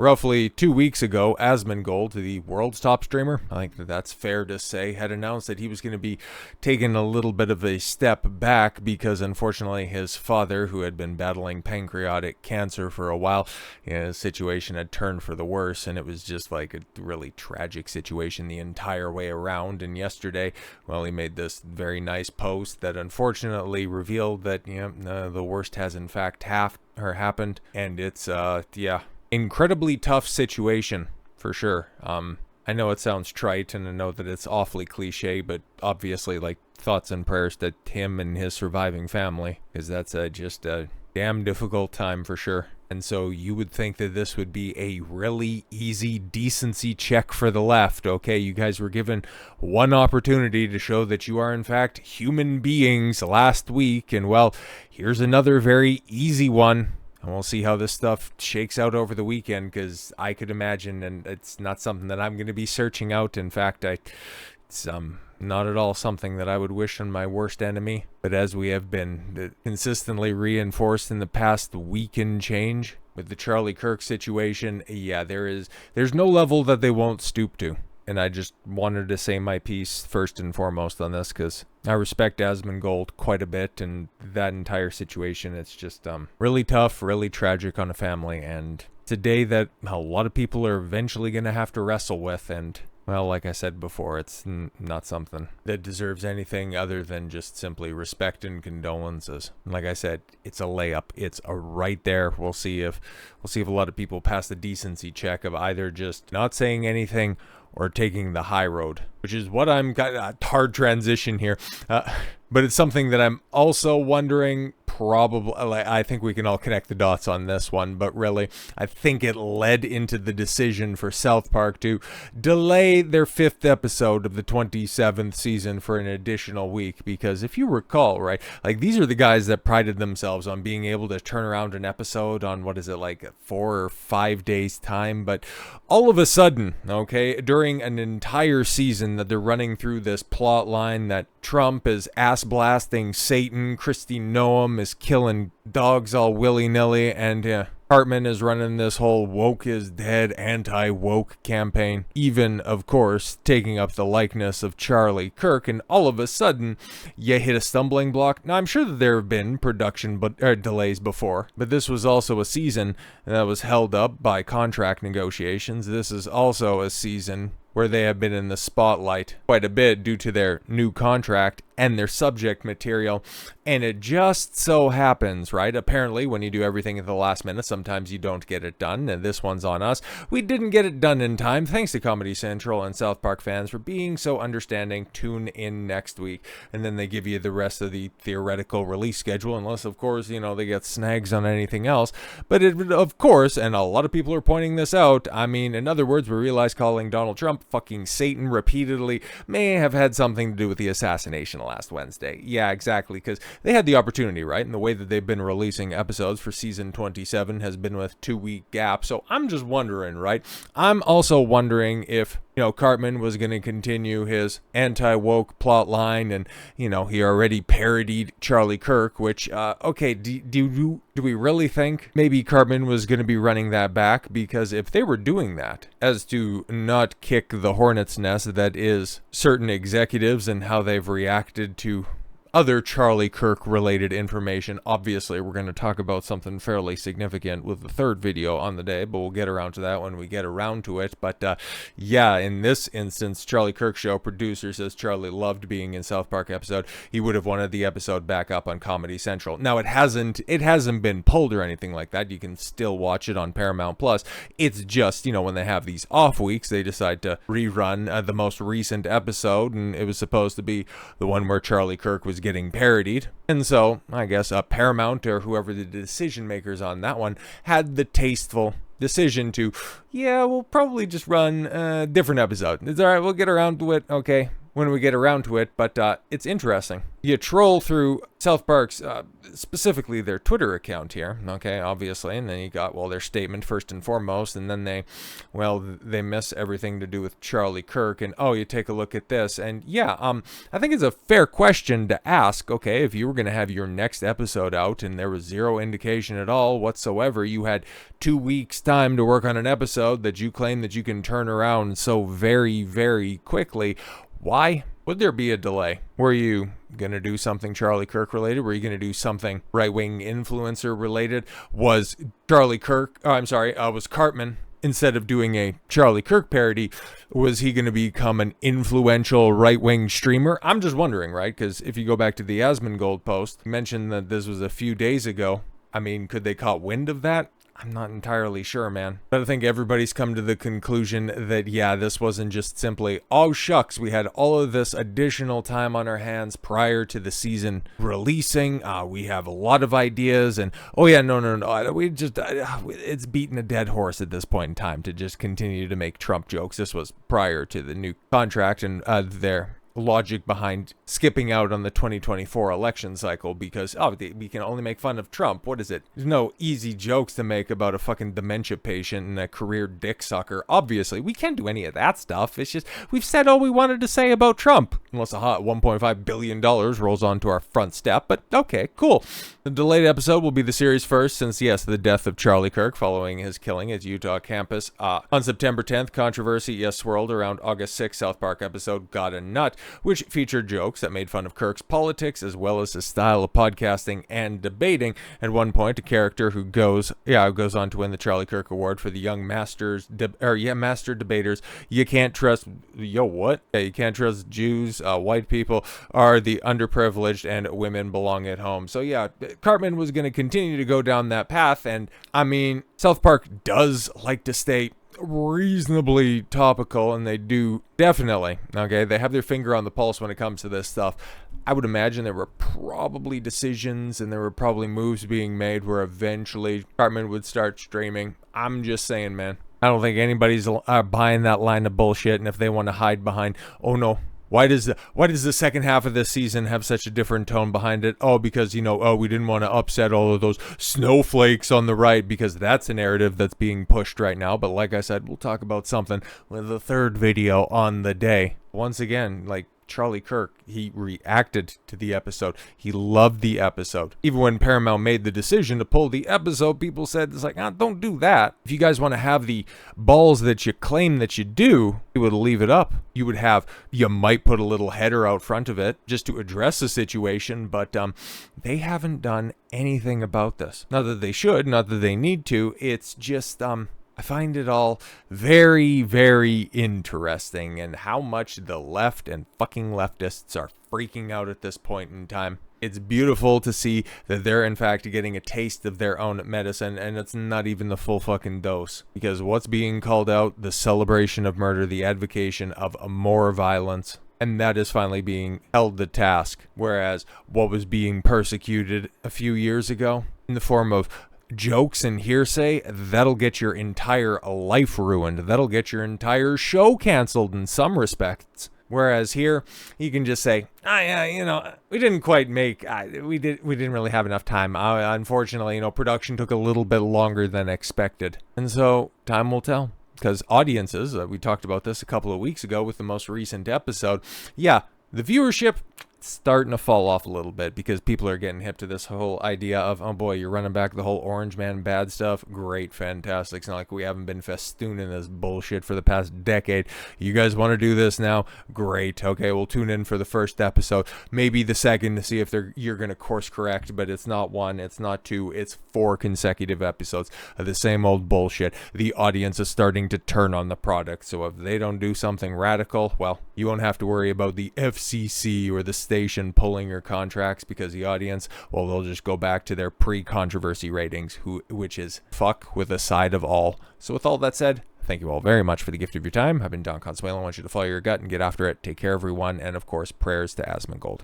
Roughly 2 weeks ago, Asmongold, the world's top streamer, I think that's fair to say, had announced that he was going to be taking a little bit of a step back because unfortunately his father, who had been battling pancreatic cancer for a while, his situation had turned for the worse, and it was just like a really tragic situation the entire way around. And yesterday, well, he made this very nice post that unfortunately revealed that the worst has in fact happened, and it's incredibly tough situation for sure. I know it sounds trite and I know that it's awfully cliche, but obviously, like, thoughts and prayers to him and his surviving family, because that's just a damn difficult time for sure. And so you would think that this would be a really easy decency check for the left. Okay, you guys were given one opportunity to show that you are in fact human beings last week, and well, here's another very easy one. And we'll see how this stuff shakes out over the weekend, because I could imagine, and it's not something that I'm going to be searching out. In fact, it's not at all something that I would wish on my worst enemy. But as we have been consistently reinforced in the past week and change with the Charlie Kirk situation, yeah, there's no level that they won't stoop to. And I just wanted to say my piece first and foremost on this, because I respect Asmongold quite a bit, and that entire situation, it's just really tough, really tragic on a family, and it's a day that a lot of people are eventually going to have to wrestle with. And well, like I said before, it's not something that deserves anything other than just simply respect and condolences. Like I said, it's a layup. It's right there. We'll see if a lot of people pass the decency check of either just not saying anything or taking the high road, which is what I'm got a hard transition here. But it's something that I'm also wondering, probably, I think we can all connect the dots on this one, but really, I think it led into the decision for South Park to delay their 5th episode of the 27th season for an additional week. Because if you recall, right, like, these are the guys that prided themselves on being able to turn around an episode on, 4 or 5 days time. But all of a sudden, okay, during an entire season that they're running through this plot line that Trump is ass blasting Satan, Kristi Noem is killing dogs all willy-nilly, and Hartman is running this whole woke is dead anti-woke campaign, even, of course, taking up the likeness of Charlie Kirk, and all of a sudden, you hit a stumbling block. Now, I'm sure that there have been production delays before, but this was also a season that was held up by contract negotiations. This is also a season where they have been in the spotlight quite a bit due to their new contract and their subject material. And it just so happens, right? Apparently, when you do everything at the last minute, sometimes you don't get it done, and this one's on us. We didn't get it done in time. Thanks to Comedy Central and South Park fans for being so understanding. Tune in next week, and then they give you the rest of the theoretical release schedule, unless, of course, they get snags on anything else. But of course, and a lot of people are pointing this out, I mean, in other words, we realize calling Donald Trump fucking Satan repeatedly may have had something to do with the assassination last Wednesday. Yeah, exactly, because they had the opportunity, right? And the way that they've been releasing episodes for season 27 has been with 2-week gap. So I'm just wondering, right? I'm also wondering if Cartman was going to continue his anti-woke plot line, and he already parodied Charlie Kirk, which okay, do we really think maybe Cartman was going to be running that back? Because if they were doing that as to not kick the hornet's nest that is certain executives and how they've reacted to other Charlie Kirk related information, obviously we're going to talk about something fairly significant with the 3rd video on the day, but we'll get around to that when we get around to it. But yeah, in this instance, Charlie Kirk show producer says Charlie loved being in South Park episode. He would have wanted the episode back up on Comedy Central. Now it hasn't been pulled or anything like that. You can still watch it on Paramount Plus. It's just, when they have these off weeks, they decide to rerun the most recent episode, and it was supposed to be the one where Charlie Kirk was getting parodied. And so I guess Paramount, or whoever the decision makers on that one, had the tasteful decision to, we'll probably just run a different episode. It's all right, we'll get around to it. Okay, when we get around to it, but it's interesting. You troll through South Park's, specifically their Twitter account here, okay, obviously, and then you got, well, their statement first and foremost, and then they miss everything to do with Charlie Kirk, and you take a look at this, and yeah, I think it's a fair question to ask, okay, if you were going to have your next episode out, and there was zero indication at all whatsoever, you had 2 weeks time to work on an episode that you claim that you can turn around so very, very quickly, why would there be a delay? Were you going to do something Charlie Kirk related? Were you going to do something right-wing influencer related? Was Cartman, instead of doing a Charlie Kirk parody, was he going to become an influential right-wing streamer? I'm just wondering, right? Because if you go back to the Asmongold post, you mentioned that this was a few days ago. I mean, could they caught wind of that? I'm not entirely sure, man. But I think everybody's come to the conclusion that, yeah, this wasn't just simply, oh, shucks, we had all of this additional time on our hands prior to the season releasing. We have a lot of ideas, and, oh, yeah, no. It's beating a dead horse at this point in time to just continue to make Trump jokes. This was prior to the new contract and their logic behind skipping out on the 2024 election cycle because we can only make fun of Trump. What is it? There's no easy jokes to make about a fucking dementia patient and a career dick sucker. Obviously, we can't do any of that stuff. It's just we've said all we wanted to say about Trump, unless a hot $1.5 billion rolls onto our front step. But okay, cool. The delayed episode will be the series first, since yes, the death of Charlie Kirk following his killing at Utah campus on September 10th. Controversy swirled around August 6th South Park episode Got a Nut, which featured jokes that made fun of Kirk's politics as well as his style of podcasting and debating. At one point, a character who goes on to win the Charlie Kirk Award for the Young Master Debaters. You can't trust you can't trust Jews. White people are the underprivileged, and women belong at home. So yeah, Cartman was going to continue to go down that path, and I mean, South Park does like to stay reasonably topical, and they do definitely, okay, they have their finger on the pulse when it comes to this stuff. I would imagine there were probably decisions and there were probably moves being made where eventually Cartman would start streaming. I'm just saying, man, I don't think anybody's buying that line of bullshit, and if they want to hide behind, oh no, why does the second half of this season have such a different tone behind it? Oh, because, we didn't want to upset all of those snowflakes on the right, because that's a narrative that's being pushed right now. But like I said, we'll talk about something with the third video on the day. Once again, like Charlie Kirk, he reacted to the episode. He loved the episode. Even when Paramount made the decision to pull the episode, people said, it's like, don't do that. If you guys want to have the balls that you claim that you do, you would leave it up. You might put a little header out front of it just to address the situation, but they haven't done anything about this. Not that they should, not that they need to. It's just, I find it all very, very interesting, and how much the left and fucking leftists are freaking out at this point in time. It's beautiful to see that they're in fact getting a taste of their own medicine, and it's not even the full fucking dose. Because what's being called out? The celebration of murder, the advocation of more violence. And that is finally being held to task. Whereas what was being persecuted a few years ago in the form of jokes and hearsay, that'll get your entire life ruined. That'll get your entire show canceled in some respects. Whereas here, you can just say, we didn't quite make, we didn't really have enough time. Unfortunately, production took a little bit longer than expected. And so, time will tell. Because audiences, we talked about this a couple of weeks ago with the most recent episode, yeah, the viewership starting to fall off a little bit because people are getting hip to this whole idea of, oh boy, you're running back the whole Orange Man bad stuff. Great, fantastic. It's not like we haven't been festooning this bullshit for the past decade. You guys want to do this now? Great. Okay, we'll tune in for the first episode, maybe the second, to see if you're going to course correct, but it's not one, it's not two, it's 4 consecutive episodes of the same old bullshit. The audience is starting to turn on the product, so if they don't do something radical, well, you won't have to worry about the FCC or the station pulling your contracts, because the audience, well, they'll just go back to their pre-controversy ratings, which is fuck with a side of all. So with all that said, thank you all very much for the gift of your time. I've been Don Consuelo. I want you to follow your gut and get after it. Take care, everyone, and of course, prayers to Asmongold.